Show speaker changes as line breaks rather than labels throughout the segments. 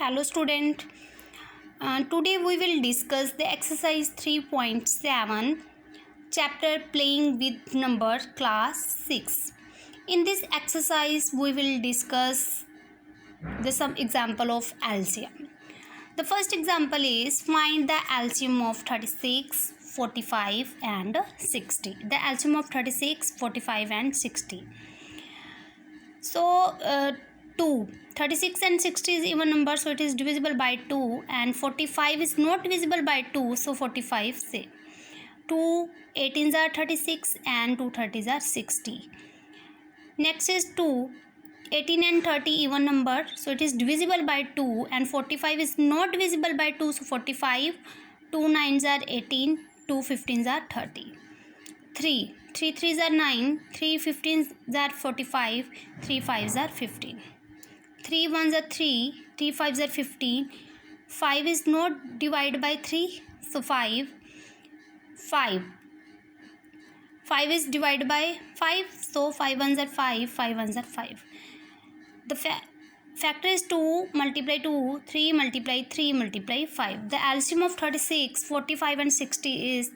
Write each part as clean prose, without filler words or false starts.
Hello student. Today we will discuss the exercise 3.7 chapter playing with number class 6. In this exercise we will discuss some example of LCM. The first example is find the LCM of 36, 45 and 60. The LCM of 36, 45 and 60. So 36 and 60 is even number, so it is divisible by 2, and 45 is not divisible by 2, so 45 say 2 18s are 36 and 2 30s are 60. Next is 2 18 and 30 even number, so it is divisible by 2, and 45 is not divisible by 2, so 45 2 9s are 18, 2 15s are 30. 3 3s are 9, 3 15s are 45, 3 5s are 15. 3 1s are 3, 3 5s are 15. 5 is not divided by 3, so 5 is divided by 5, so 5 1s are 5, 5 1s are 5. The factor is 2 multiply 2, 3 multiply 3 multiply 5. The LCM of 36, 45 and 60 is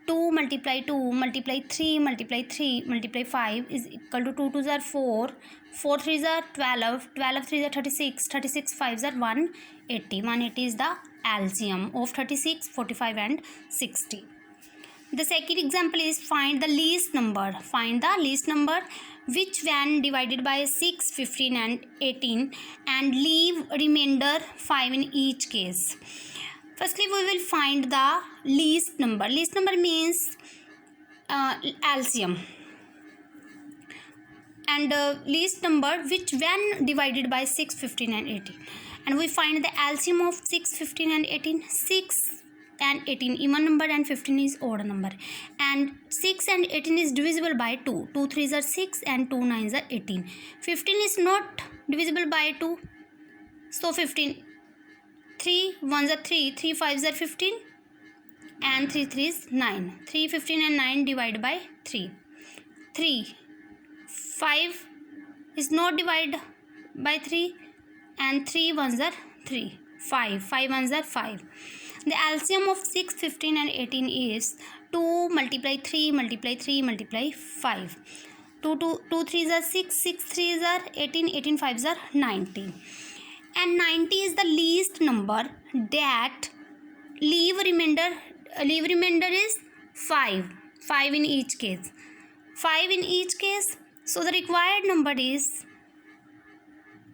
2 multiply 2 multiply 3 multiply 3 multiply 5 is equal to 2 2s are 4, 4 3s are 12, 12 3s are 36, 36 5s are 180. 180 is the LCM of 36, 45 and 60. The second example is find the least number. Find the least number which when divided by 6, 15 and 18 and leave remainder 5 in each case. Firstly, we will find the least number. Least number means LCM. And least number which when divided by 6, 15 and 18. And we find the LCM of 6, 15 and 18. 6 and 18 even number and 15 is odd number. And 6 and 18 is divisible by 2. 2 3s are 6 and 2 9s are 18. 15 is not divisible by 2. So 15. 3 1s are 3, 3 5s are 15 and 3 3s 9. 3 15 and 9 divided by 3. 3 5 is not divided by 3 and 3 1s are 3. 5 1s are 5. The LCM of 6, 15 and 18 is 2 multiply 3 multiply 3 multiply 5. 2 3s are 6, 6 3s are 18, 18 5s are 90. And 90 is the least number that leave remainder is 5 in each case. 5 in each case, so the required number is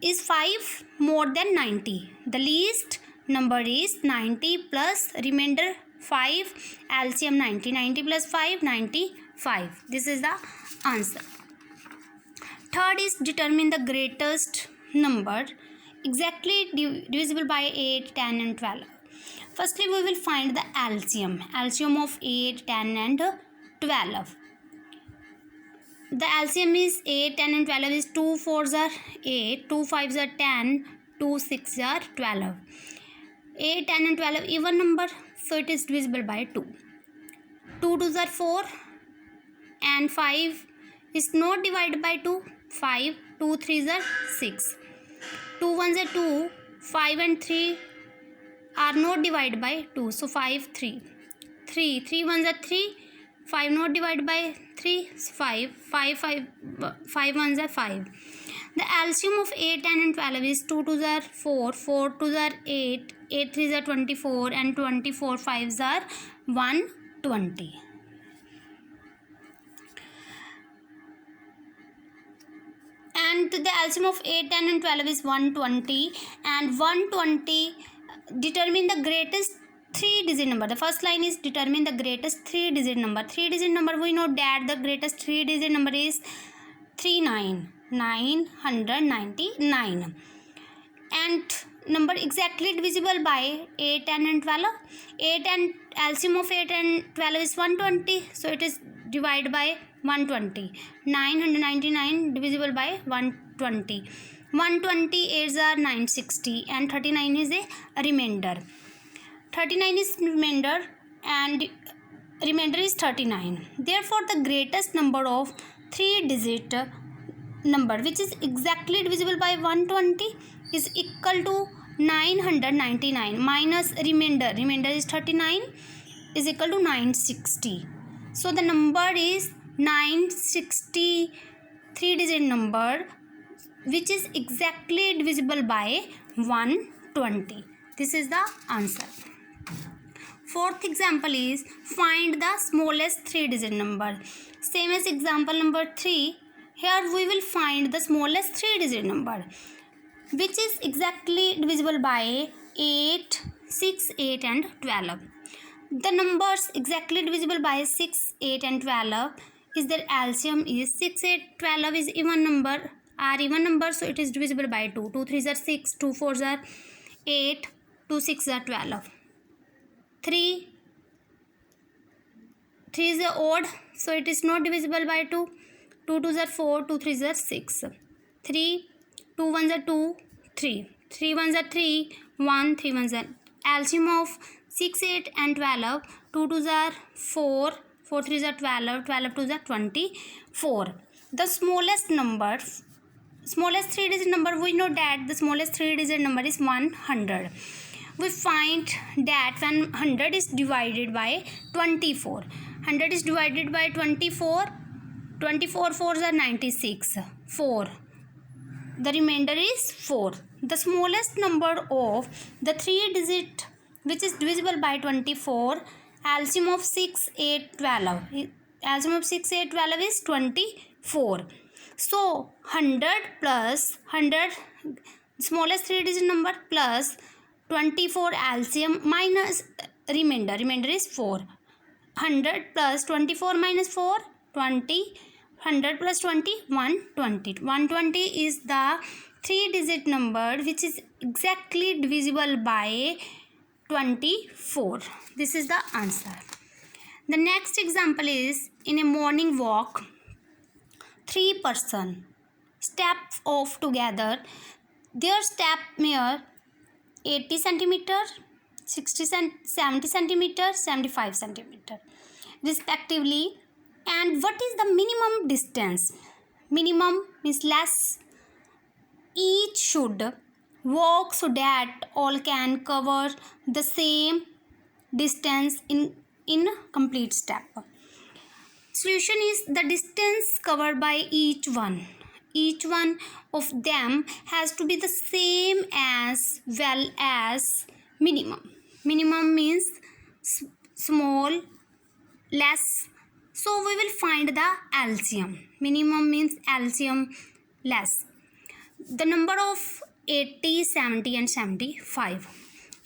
5 more than 90. The least number is 90 plus remainder 5, LCM 90. 90 plus 5, 95. This is the answer. Third is determine the greatest number exactly divisible by 8, 10 and 12. Firstly, we will find the LCM. LCM of 8, 10 and 12. The LCM is 8, 10 and 12 is 2 4s are 8, 2 5s are 10, 2 6s are 12. 8, 10 and 12 even number, so it is divisible by 2. 2 2s are 4 and 5 is not divided by 2. 5, 2 3s are 6. 2 1s are 2, 5 and 3 are not divided by 2, so 5 3. 3 1s are 3, 5 not divided by 3, so 5 1s are 5. The LCM of 8, 10 and 12 is 2 2s are 4, 4 2s are 8, 8 3s are 24 and 24 5s are 120. And the LCM of 8, 10 and 12 is 120, and 120 determine the greatest 3-digit number. The first line is determine the greatest 3-digit number. 3-digit number, we know that the greatest 3-digit number is 999. And number exactly divisible by 8, 10 and 12. 8 and LCM of 8 and 12 is 120, so it is divided by 120. 999 divisible by 120. 120 8s are 960 and 39 is a remainder. 39 is remainder and remainder is 39. Therefore, the greatest number of 3-digit number which is exactly divisible by 120 is equal to 999 minus remainder is 39 is equal to 960. So the number is 960, 3-digit number, which is exactly divisible by 120. This is the answer. Fourth example is find the smallest 3-digit number. Same as example number 3. Here we will find the smallest 3-digit number, which is exactly divisible by 8, 6, 8 and 12. The numbers exactly divisible by 6, 8 and 12 is their LCM is 6, 8, 12 is even number, are even numbers, so it is divisible by 2. 2 3s are 6, 2 4s are 8, 2 6 are 12. 3 is the odd, so it is not divisible by 2. 2 2s are 4, 2 3s are 6. 3, 2 1s are 2, 3. 3 1s are 3, 1, 3 1s are LCM of 6, 8 and 12. 2 2s are 4, 4 3s are 12, 12 2s are 24. The smallest 3-digit number, we know that the smallest 3-digit number is 100. We find that when 100 is divided by 24. 100 is divided by 24. 24 4s are 96. 4. The remainder is 4. The smallest number of the 3-digit which is divisible by 24, LCM of 6, 8, 12. LCM of 6, 8, 12 is 24. So 100 plus 100, smallest 3-digit number, plus 24 LCM minus remainder is 4. 100 plus 24 minus 4, 20. 100 plus 20, 120. 120 is the 3-digit number which is exactly divisible by 24. This is the answer. The next example is in a morning walk, 3 persons step off together. Their step mere 80 centimeter, 70 centimeter, 75 centimeter respectively. And what is the minimum distance? Minimum means less. Each should walk so that all can cover the same distance in complete step. Solution is the distance covered by each one. Each one of them has to be the same as well as minimum. Minimum means small, less. So we will find the LCM. Minimum means LCM less. The number of 80, 70 and 75.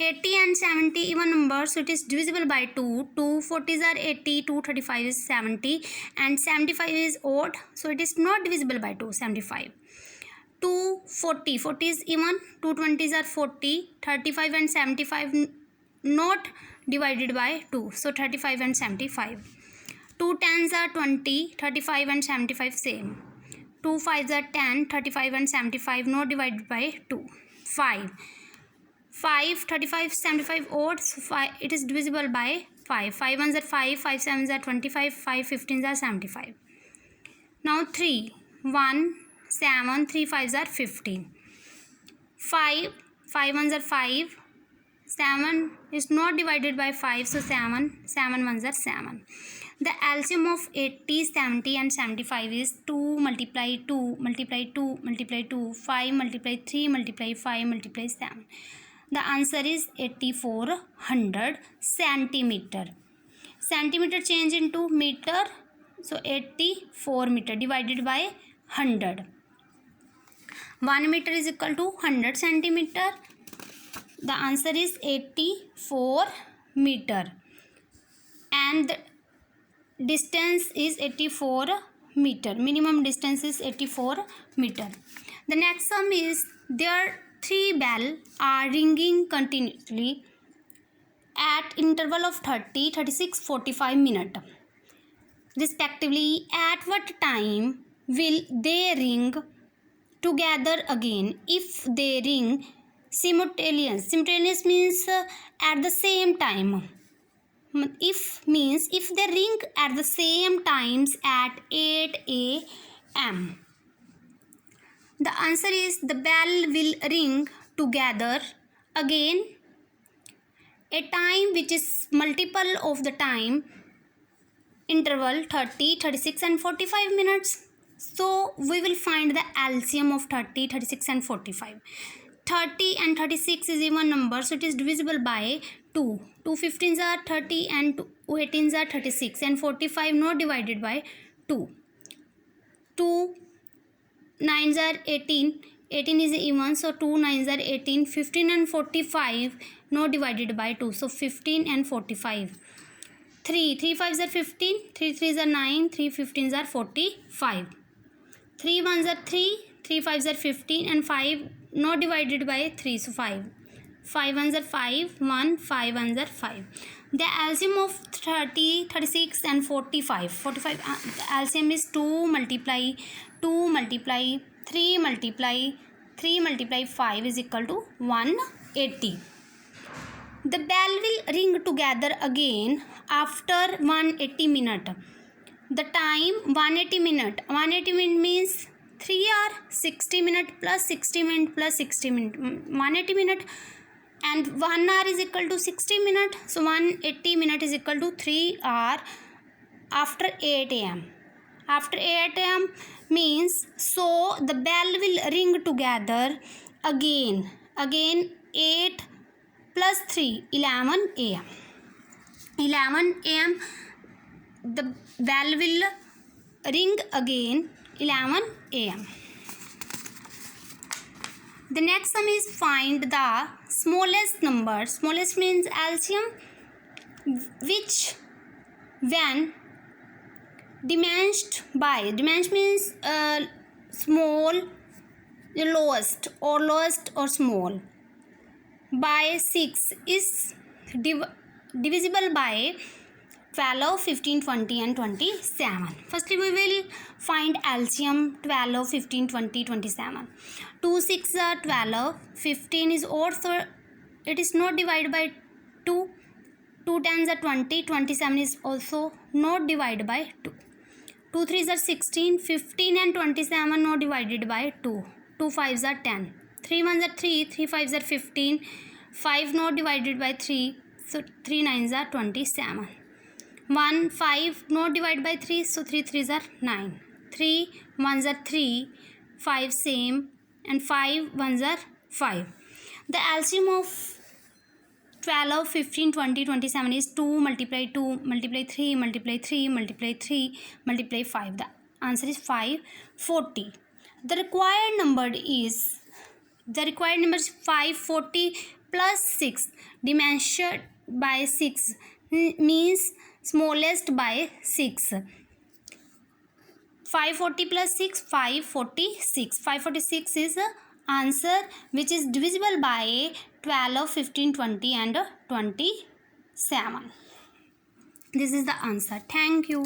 80 and 70 even numbers, so it is divisible by 2. 2 40s are 80, 2 35 is 70 and 75 is odd, so it is not divisible by 2, 75. 2 40, 40 is even, 2 20s are 40, 35 and 75 not divided by 2, so 35 and 75. 2 10s are 20, 35 and 75 same. 2 5s are 10, 35 and 75 not divided by 2. 5 35 75 odd, so 5 it is divisible by 5. 5 1s are 5, 5 7s are 25, 5 15s are 75. Now 3 1 7, 3 5s are 15. 5 1s are 5, 7 is not divided by 5, so 7 1s are 7. The LCM of 80, 70 and 75 is 2 multiply 2 multiply 2 multiply 2, 5 multiply 3 multiply 5 multiply 7. The answer is 8400 centimeter. Centimeter change into meter, so 84 meter divided by 100. 1 meter is equal to 100 centimeter. The answer is 84 meter. And the distance is 84 meter. Minimum distance is 84 meter. The next sum is there 3 bells are ringing continuously at interval of 30, 36, 45 minutes respectively. At what time will they ring together again? If they ring simultaneous means at the same time. If means if they ring at the same times at 8 a.m. The answer is the bell will ring together again a time which is multiple of the time interval 30, 36 and 45 minutes. So we will find the LCM of 30, 36 and 45. 30 and 36 is even number, so it is divisible by 2. 2 15s are 30 and 2 18s are 36 and 45 not divided by 2. 2 9s are 18. 18 is even, so 2 9s are 18. 15 and 45 not divided by 2, so 15 and 45. 3 5s are 15. 3 3s are 9. 3 15s are 45. 3 1s are 3. 3 5s are 15 and 5 not divided by 3, so 5. 5 1s are 5. 1 5 1s are 5. The LCM of 30, 36 and 45. 45 the LCM is 2 multiply 2 multiply 3 multiply 3 multiply 5 is equal to 180. The bell will ring together again after 180 minute. The time 180 minute. 180 minute means 3 hour 60 minute plus 60 minute plus 60 minute. 180 minute and 1 hour is equal to 60 minute. So 180 minute is equal to 3 hour after 8 am. After 8 am means, so the bell will ring together again 8 plus 3 11 am. 11 am the bell will ring again 11 am. The next sum is find the smallest number. Smallest means LCM, which when diminished by, diminished means small, lowest or small, by 6 is divisible by 12, 15, 20 and 27. Firstly we will find LCM 12, 15, 20, 27. 2 6 are 12. 15 is odd, so it is not divided by 2. 2 10s are 20. 27 is also not divided by 2. 2 3s are 16. 15 and 27 not divided by 2. 2 5s are 10. 3 1s are 3. 3 5s are 15. 5 not divided by 3, so 3 9s are 27. 1 5 not divided by 3, so 3 3s are 9. 3 1s are 3. 5 same and 5 1s are 5. The LCM of 12, 15, 20, 27 is 2 multiply 2 multiply 3 multiply 3 multiply 3 multiply 5. The answer is 540. The required number is 540 plus 6 diminished by 6 means smallest by 6. 540 plus 6 546. 546 is the answer which is divisible by 12, 15, 20 and 27. This is the answer. Thank you.